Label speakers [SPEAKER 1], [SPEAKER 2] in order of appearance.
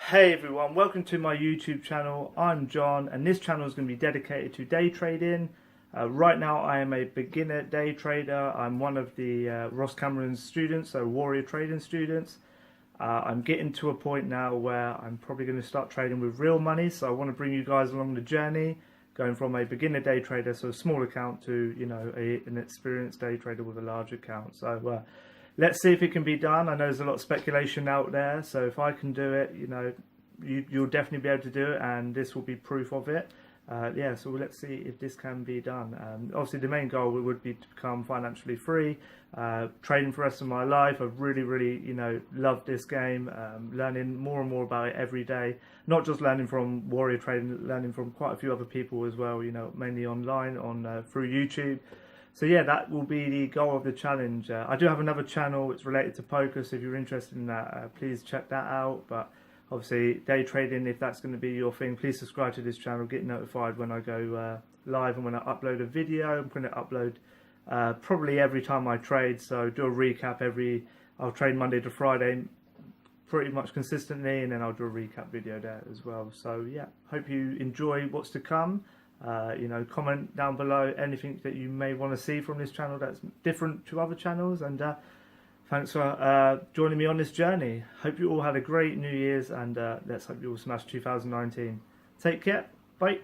[SPEAKER 1] Hey everyone, welcome to my YouTube channel. I'm John and this channel is going to be dedicated to day trading. Right now I am a beginner day trader. I'm one of the Ross Cameron's students, so warrior trading students. I'm getting to a point now where I'm probably going to start trading with real money, so I want to bring you guys along the journey, going from a beginner day trader, so a small account, to an experienced day trader with a large account. So let's see if it can be done. I know there's a lot of speculation out there, so if I can do it, you'll definitely be able to do it, and this will be proof of it. So let's see if this can be done. Obviously, the main goal would be to become financially free, trading for the rest of my life. I've really, loved this game, learning more and more about it every day. Not just learning from warrior trading, learning from quite a few other people as well, mainly online, through YouTube. So yeah, that will be the goal of the challenge. I do have another channel, it's related to poker, so if you're interested in that, please check that out. But obviously, day trading, if that's going to be your thing, please subscribe to this channel, get notified when I go live and when I upload a video. I'm going to upload probably every time I trade, so do a recap I'll trade Monday to Friday pretty much consistently, and then I'll do a recap video there as well. So yeah, hope you enjoy what's to come. Comment down below anything that you may want to see from this channel that's different to other channels, and thanks for joining me on this journey. Hope you all had a great New Year's, and let's hope you all smash 2019. Take care, bye.